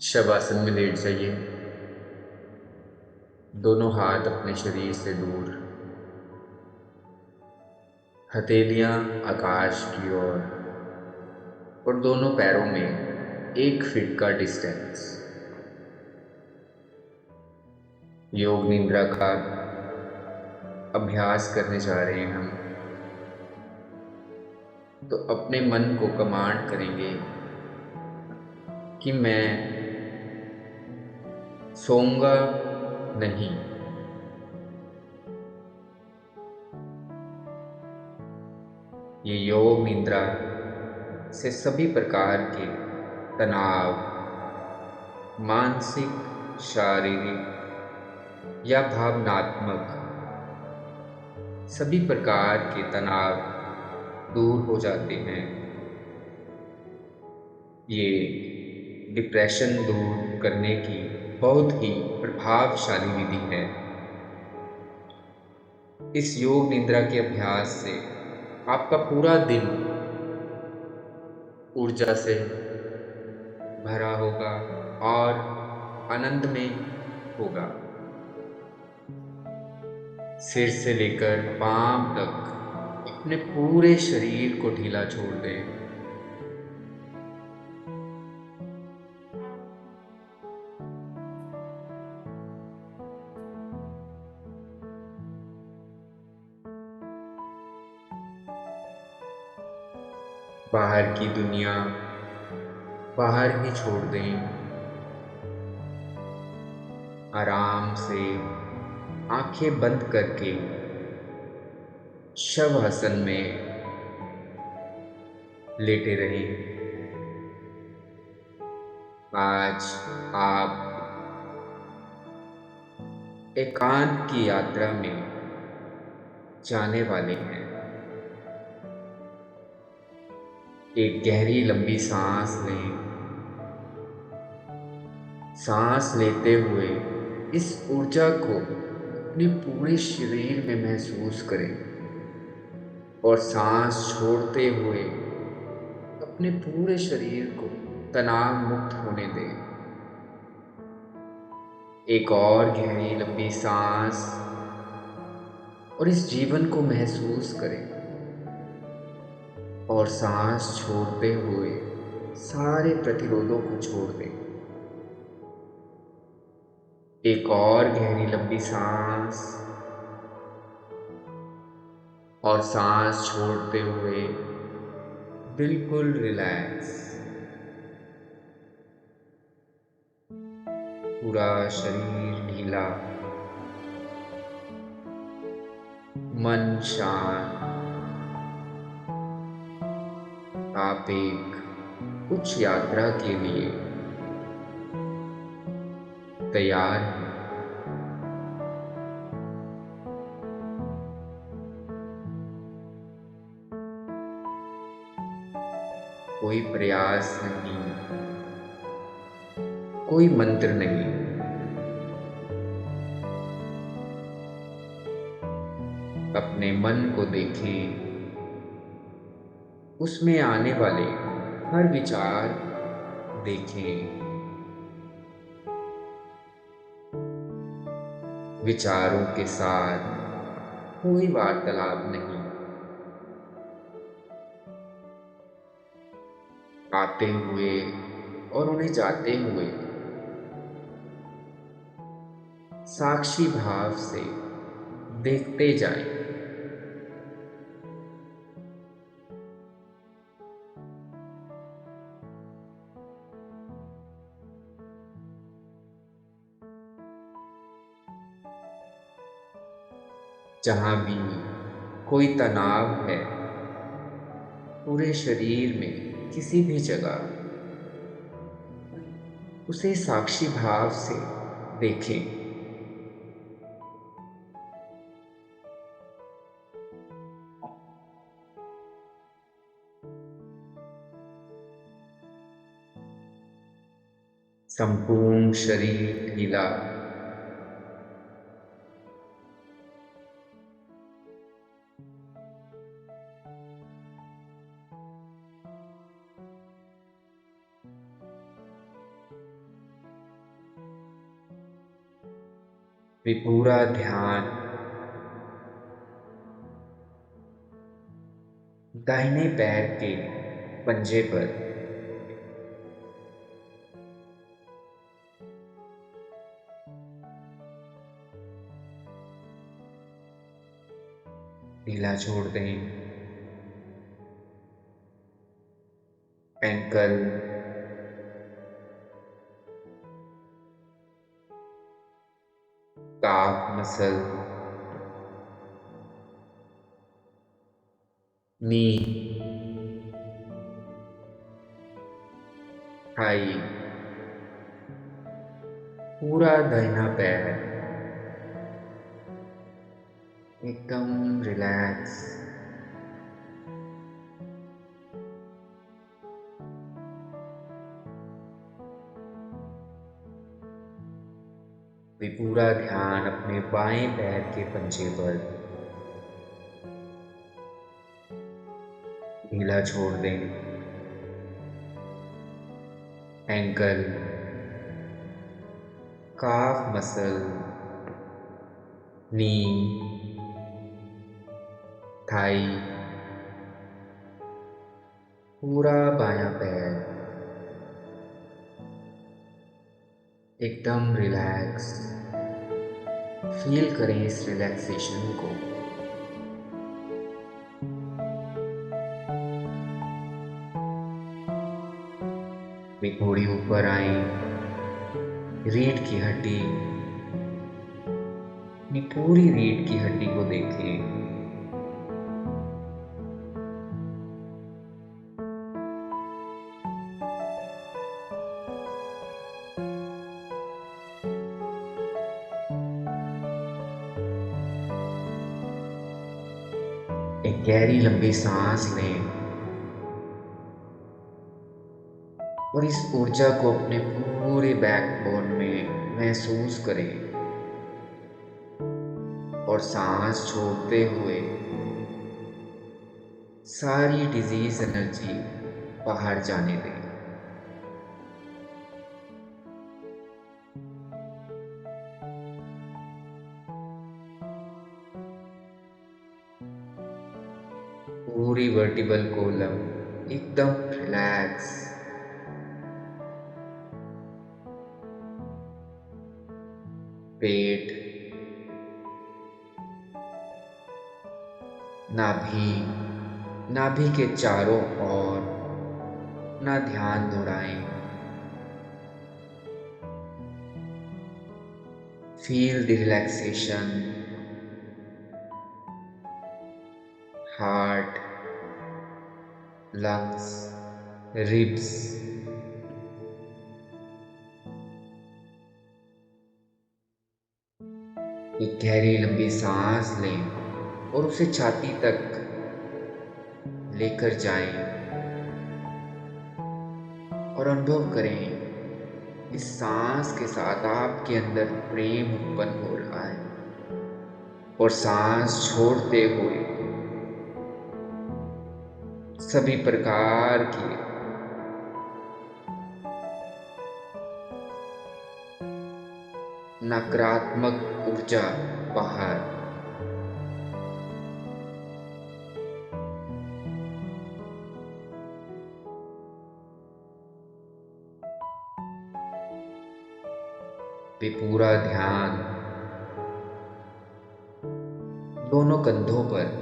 शवासन में लेट जाइए। दोनों हाथ अपने शरीर से दूर, हथेलियां आकाश की ओर और दोनों पैरों में 1 फीट का डिस्टेंस। योग निद्रा का अभ्यास करने जा रहे हैं हम। तो अपने मन को कमांड करेंगे कि मैं सोऊंगा नहीं। ये योग निद्रा से सभी प्रकार के तनाव, मानसिक, शारीरिक या भावनात्मक, सभी प्रकार के तनाव दूर हो जाते हैं। ये डिप्रेशन दूर करने की बहुत ही प्रभावशाली विधि है। इस योग निद्रा के अभ्यास से आपका पूरा दिन ऊर्जा से भरा होगा और आनंद में होगा। सिर से लेकर पांव तक अपने पूरे शरीर को ढीला छोड़ दें। बाहर की दुनिया बाहर ही छोड़ दें। आराम से आंखें बंद करके शवासन में लेटे रहें। आज आप एकांत की यात्रा में जाने वाले हैं। एक गहरी लंबी सांस लें। सांस लेते हुए इस ऊर्जा को अपने पूरे शरीर में महसूस करें और सांस छोड़ते हुए अपने पूरे शरीर को तनाव मुक्त होने दें। एक और गहरी लंबी सांस और इस जीवन को महसूस करें और सांस छोड़ते हुए सारे प्रतिरोधों को छोड़ दें। एक और गहरी लंबी सांस और सांस छोड़ते हुए बिल्कुल रिलैक्स। पूरा शरीर ढीला, मन शांत। आप एक उच्च यात्रा के लिए तैयार हैं। कोई प्रयास नहीं, कोई मंत्र नहीं। अपने मन को देखें, उसमें आने वाले हर विचार देखें। विचारों के साथ कोई वार्तालाप नहीं। आते हुए और उन्हें जाते हुए साक्षी भाव से देखते जाएं। जहां भी कोई तनाव है, पूरे शरीर में किसी भी जगह, उसे साक्षी भाव से देखें। संपूर्ण शरीर ढीला, भी पूरा ध्यान दाहिने पैर के पंजे पर, ढीला छोड़ दें। एंकल, काफ मसल, नी, थाई, पूरा दाहिना पैर एकदम रिलैक्स। भी पूरा ध्यान अपने बाएं पैर के पंजे पर, ढीला छोड़ दें। एंकल, काफ मसल, नी, थाई, पूरा बायां पैर एकदम रिलैक्स। फील करें इस रिलैक्सेशन को। भी थोड़ी ऊपर आए, रीढ़ की हड्डी, अपनी पूरी रीढ़ की हड्डी को देखें। एक गहरी लंबी सांस लें और इस ऊर्जा को अपने पूरे बैकबोन में महसूस करें, और सांस छोड़ते हुए सारी डिजीज एनर्जी बाहर जाने दें। पूरी वर्टिबल कॉलम एकदम रिलैक्स। पेट, नाभि, नाभि के चारों ओर अपना ध्यान दौड़ाएं। Feel the relaxation. Heart, lungs, ribs, एक गहरी लंबी सांस लें और उसे छाती तक लेकर जाएं, और अनुभव करें इस सांस के साथ आपके अंदर प्रेम उत्पन्न हो रहा है। और सांस छोड़ते हुए सभी प्रकार की नकारात्मक ऊर्जा बाहर। पे पूरा ध्यान दोनों कंधों पर,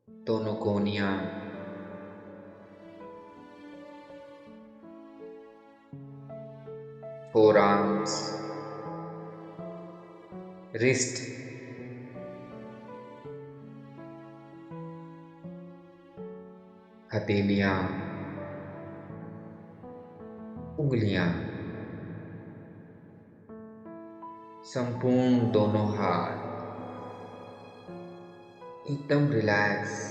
दोनों कोहनियां, फोर आर्म्स, रिस्ट, हथेलियां, उंगलियां, संपूर्ण दोनों हाथ एकदम रिलैक्स।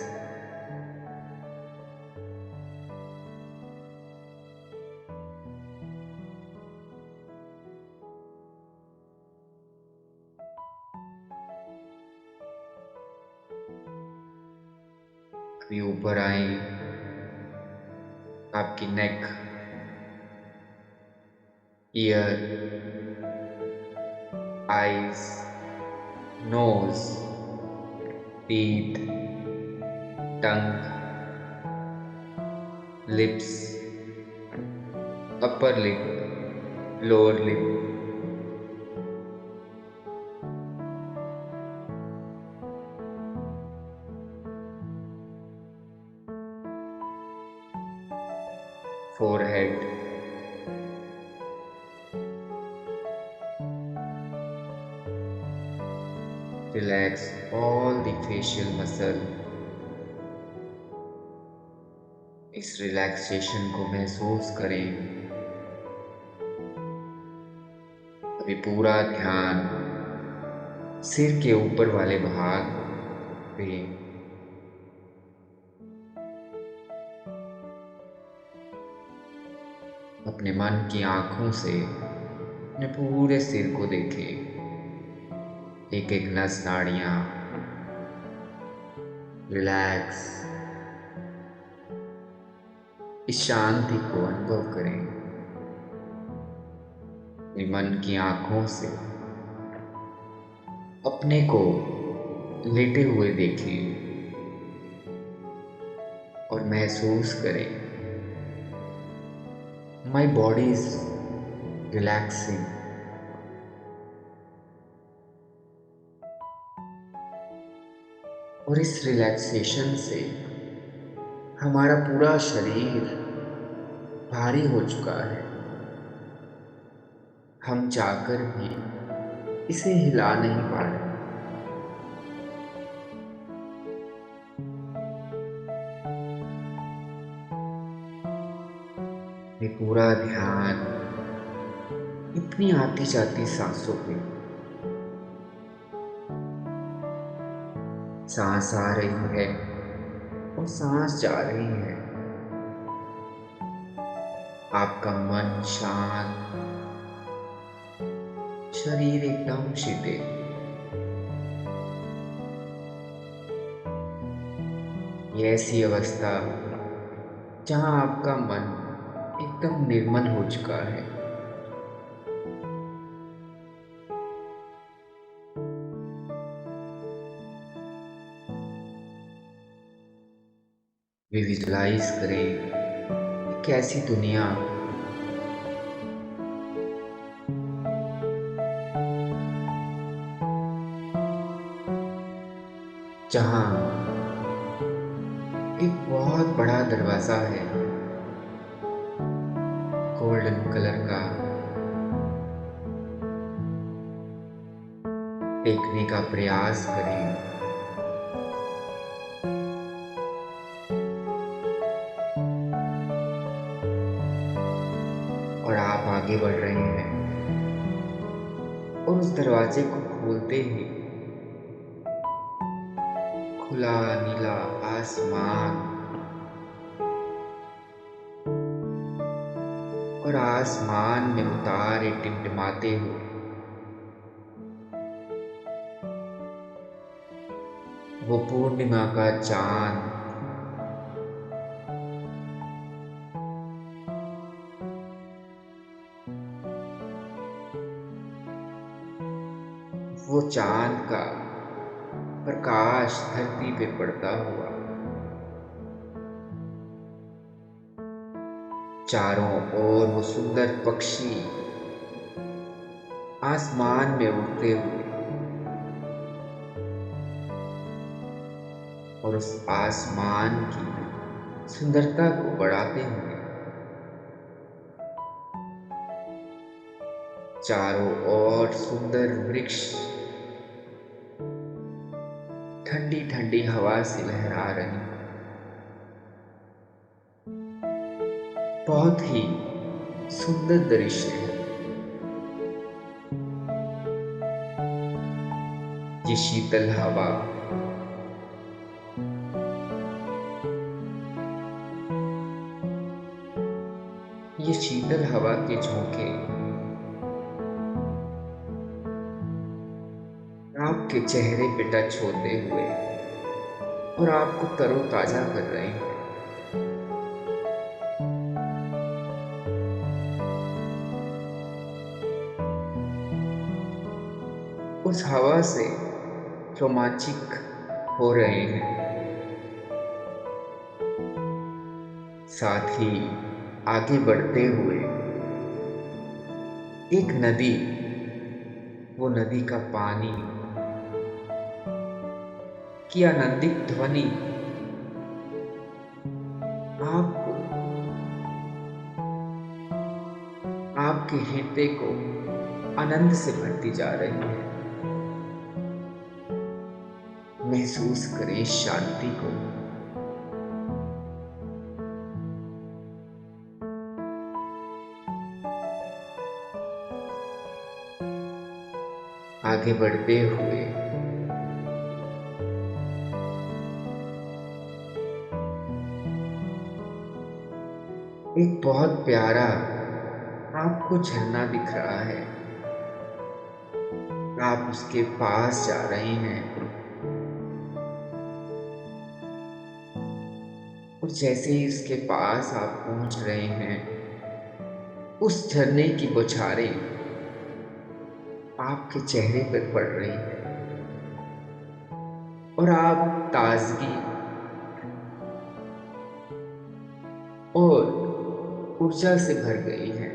अभी ऊपर आए, आपकी neck, ear, eyes, nose, teeth, tongue, lips, upper lip, lower lip, forehead, relax all the facial muscle। इस रिलैक्सेशन को महसूस करें। अभी पूरा ध्यान सिर के ऊपर वाले भाग पे, अपने मन की आंखों से अपने पूरे सिर को देखें। एक एक नस नाड़ियां रिलैक्स, इस शांति को अनुभव करें। अपने मन की आंखों से अपने को लेटे हुए देखें और महसूस करें, माई बॉडी इज रिलैक्सिंग। और इस रिलैक्सेशन से हमारा पूरा शरीर भारी हो चुका है। हम चाहकर भी इसे हिला नहीं पा रहे। ये पूरा ध्यान इतनी आती जाती सांसों पे, सांस आ रही है और सांस जा रही है। आपका मन शांत, शरीर एकदम शिथिल। ये ऐसी अवस्था जहां आपका मन एकदम निर्मल हो चुका है। विजुलाइज करें एक ऐसी दुनिया जहां एक बहुत बड़ा दरवाजा है, गोल्डन कलर का। देखने का प्रयास करें। और आप आगे बढ़ रहे हैं और उस दरवाजे को खोलते ही खुला नीला आसमान और आसमान में उतारे टिमटिमाते हुए वो पूर्णिमा का चांद। वो चांद का प्रकाश धरती पे पड़ता हुआ चारों ओर वो सुंदर पक्षी आसमान में उड़ते हुए और उस आसमान की सुंदरता को बढ़ाते हुए चारों ओर सुंदर वृक्ष ठंडी ठंडी हवा से लहरा रही। बहुत ही सुंदर दृश्य है। ये शीतल हवा ये शीतल हवा के झोंके आपके चेहरे पे टच होते हुए और आपको तरोताजा कर रहे हैं। उस हवा से रोमांचित हो रहे हैं। साथ ही आगे बढ़ते हुए एक नदी, वो नदी का पानी की आनंदित ध्वनि आपको, आपके हृदय को आनंद से भरती जा रही है। महसूस करें शांति को। आगे बढ़ते हुए एक बहुत प्यारा आपको झरना दिख रहा है। आप उसके पास जा रहे हैं और जैसे ही इसके पास आप पहुंच रहे हैं, उस झरने की बौछारें आपके चेहरे पर पड़ रही है और आप ताजगी और ऊर्जा से भर गई हैं।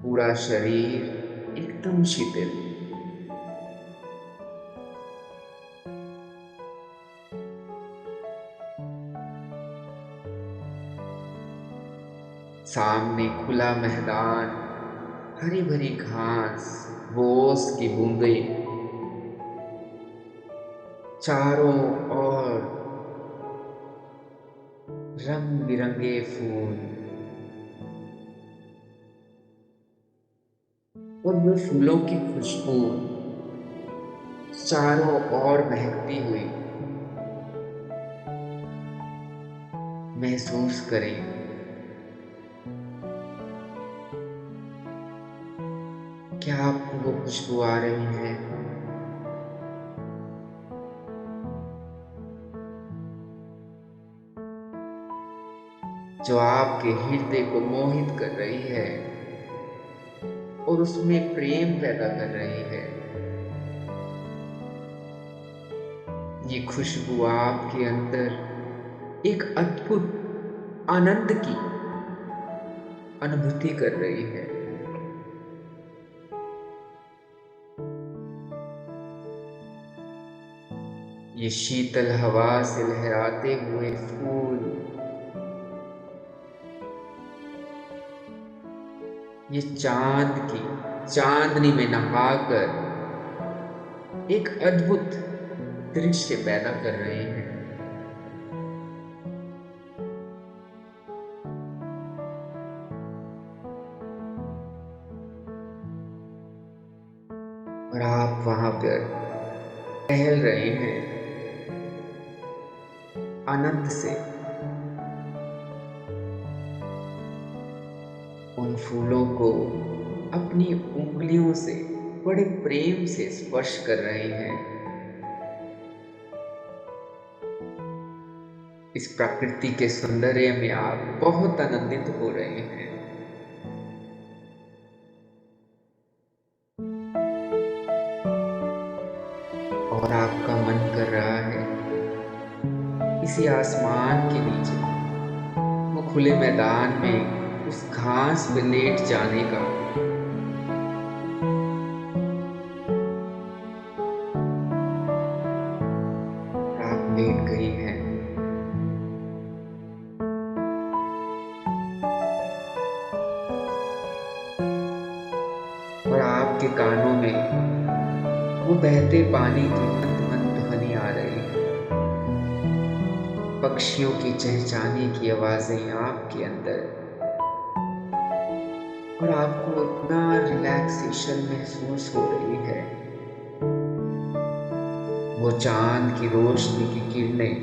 पूरा शरीर एकदम शीतल। सामने खुला मैदान, हरी भरी घास, ओस की बूंदें, चारों ओर रंग बिरंगे फूल और वो फूलों की खुशबू चारों ओर महकती हुई। महसूस करें क्या आपको वो खुशबू आ रही है। जो आपके हृदय को मोहित कर रही है और उसमें प्रेम पैदा कर रही है। ये खुशबू आपके अंदर एक अद्भुत आनंद की अनुभूति कर रही है। ये शीतल हवा से लहराते हुए फूल, ये चांद की चांदनी में नहाकर एक अद्भुत दृश्य पैदा कर रहे हैं। और आप वहां पर टहल रहे हैं आनंद से। उन फूलों को अपनी उंगलियों से बड़े प्रेम से स्पर्श कर रहे हैं। इस प्रकृति के सौंदर्य में आप बहुत आनंदित हो रहे हैं। और आपका मन कर रहा है इसी आसमान के नीचे, वो खुले मैदान में उस घास पे लेट जाने का। आप लेट गई हैं और आपके कानों में वो बहते पानी की मंद मंद ध्वनि आ रही है। पक्षियों की चहचहाने की आवाजें आपके अंदर, और आपको इतना रिलैक्सेशन महसूस हो रही है। वो चांद की रोशनी की किरणें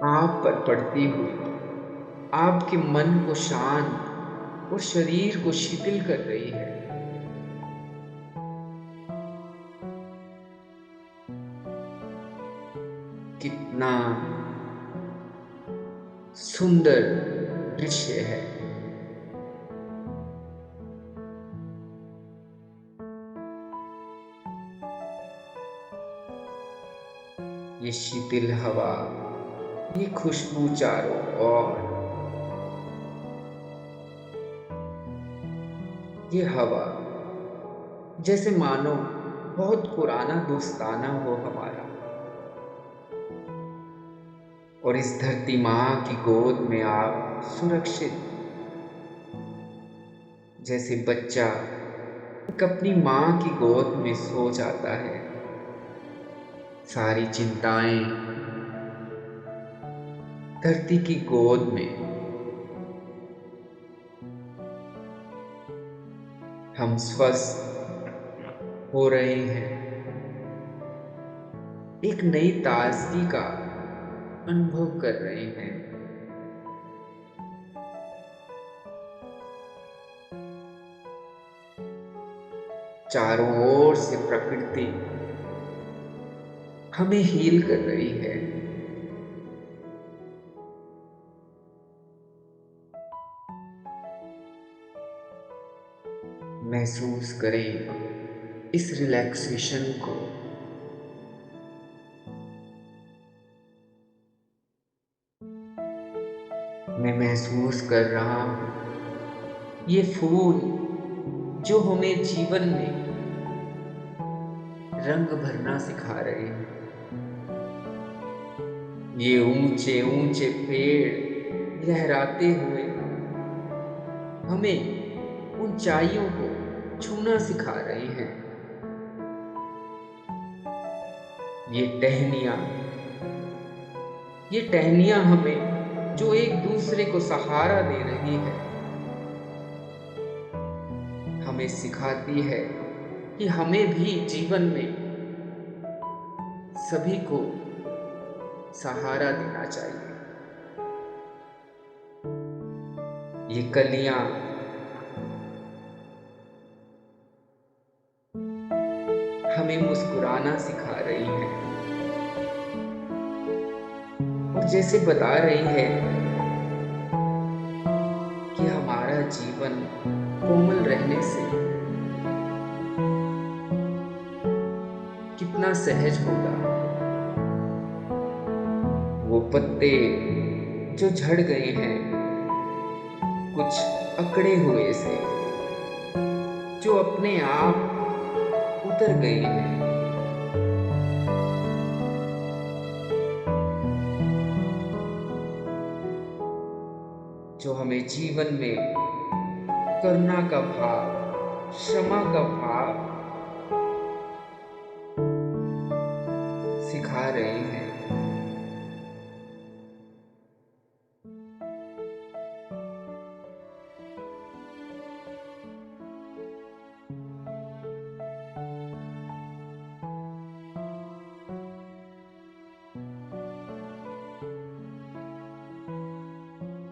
आप पर पड़ती हुई आपके मन को शांत और शरीर को शीतल कर रही है। सुंदर दृश्य है। ये शीतल हवा, ये खुशबू चारों ओर, ये हवा जैसे मानो बहुत पुराना दोस्ताना हो हमारा। और इस धरती माँ की गोद में आप सुरक्षित, जैसे बच्चा एक अपनी माँ की गोद में सो जाता है। सारी चिंताएं धरती की गोद में, हम स्वस्थ हो रहे हैं, एक नई ताजगी का अनुभव कर रहे हैं। चारों ओर से प्रकृति हमें हील कर रही है। महसूस करें इस रिलैक्सेशन को। मैं महसूस कर रहा हूं ये फूल जो हमें जीवन में रंग भरना सिखा रहे हैं। ये ऊंचे ऊंचे पेड़ लहराते हुए हमें ऊंचाइयों को छूना सिखा रहे हैं। ये टहनियां हमें जो एक दूसरे को सहारा दे रही है, हमें सिखाती है कि हमें भी जीवन में सभी को सहारा देना चाहिए। ये कलियां हमें मुस्कुराना सिखा रही हैं और जैसे बता रही है कि हमारा जीवन कोमल रहने से कितना सहज होगा। वो पत्ते जो झड़ गए हैं कुछ अकड़े हुए से, जो अपने आप उतर गए हैं, जो हमें जीवन में करुणा का भाव, क्षमा का भाव सिखा रहे हैं।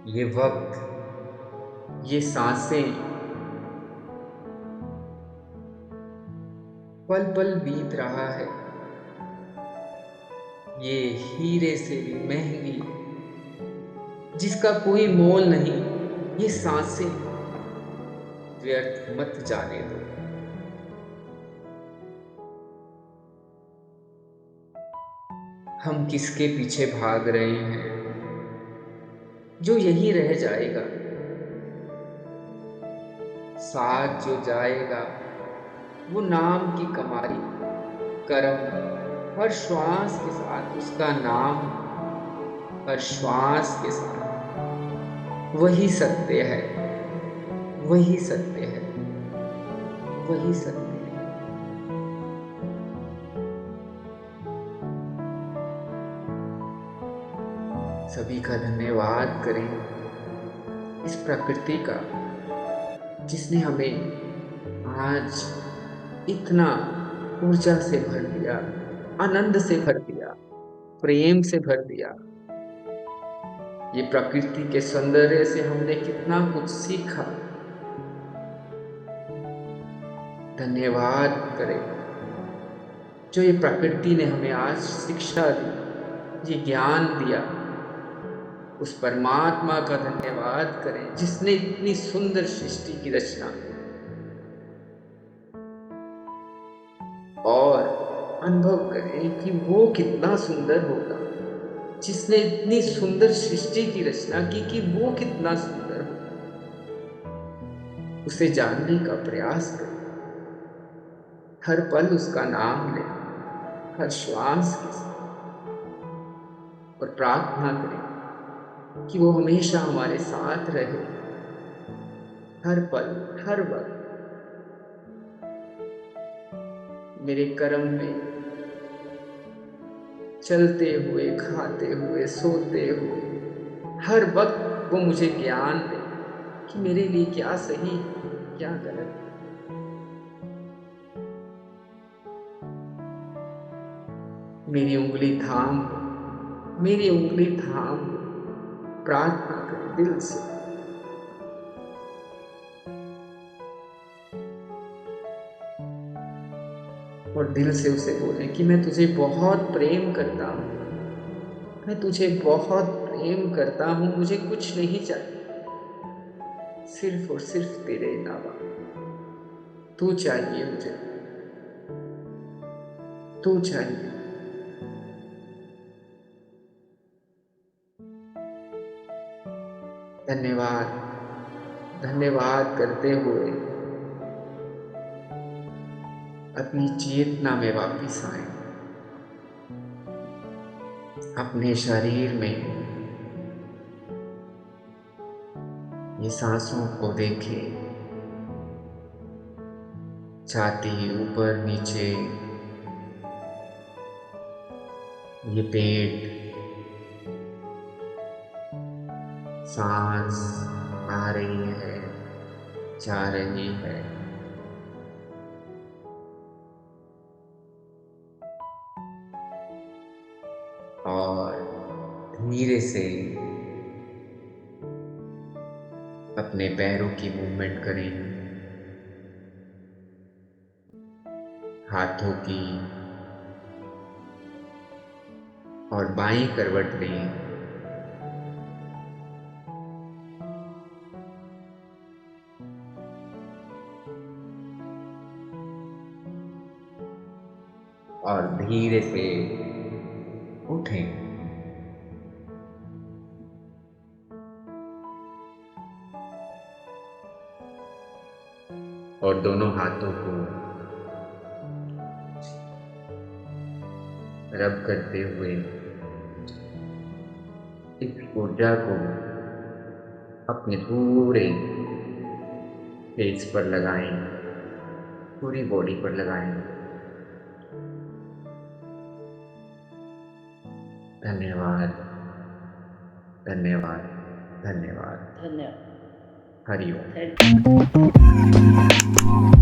ये वक्त, ये सांसें पल पल बीत रहा है। ये हीरे से भी महंगी, जिसका कोई मोल नहीं, ये सांसें व्यर्थ मत जाने दो। हम किसके पीछे भाग रहे हैं जो यही रह जाएगा। साथ जो जाएगा वो नाम की कमारी, कर्म, हर श्वास के साथ उसका नाम, हर श्वास के साथ वही सत्य है, वही सत्य है, वही सत्य है। सभी का धन्यवाद करें इस प्रकृति का, जिसने हमें आज इतना ऊर्जा से भर दिया, आनंद से भर दिया, प्रेम से भर दिया। ये प्रकृति के सौंदर्य से हमने कितना कुछ सीखा। धन्यवाद करें जो ये प्रकृति ने हमें आज शिक्षा दी, ये ज्ञान दिया। उस परमात्मा का धन्यवाद करें जिसने इतनी सुंदर सृष्टि की रचना की, और अनुभव करें कि वो कितना सुंदर होगा जिसने इतनी सुंदर सृष्टि की रचना की कि वो कितना सुंदर हो। उसे जानने का प्रयास करें, हर पल उसका नाम लें, हर श्वास के साथ, और प्रार्थना करें कि वो हमेशा हमारे साथ रहे, हर पल हर वक्त मेरे कर्म में, चलते हुए, खाते हुए, सोते हुए, हर वक्त वो मुझे ज्ञान दे कि मेरे लिए क्या सही है, क्या गलत है। मेरी उंगली थाम लो, मेरी उंगली थाम लो। प्रार्थना करें दिल से, और दिल से उसे बोलें कि मैं तुझे बहुत प्रेम करता हूँ, मैं तुझे बहुत प्रेम करता हूँ, मुझे कुछ नहीं चाहिए, सिर्फ और सिर्फ तेरे अलावा। तू चाहिए मुझे, तू चाहिए। धन्यवाद, धन्यवाद करते हुए अपनी चेतना में वापिस आए, अपने शरीर में ये सांसों को देखें, छाती ऊपर नीचे, ये पेट, सांस आ रही है, जा रही है, और धीरे से अपने पैरों की मूवमेंट करें, हाथों की, और बाईं करवट लें, और धीरे से उठें, और दोनों हाथों को रब करते हुए इस ऊर्जा को अपने पूरे फेस पर लगाएं, पूरी बॉडी पर लगाएं। धन्यवाद, धन्यवाद, धन्यवाद। धन्यवाद। हरि ओम। Thank you.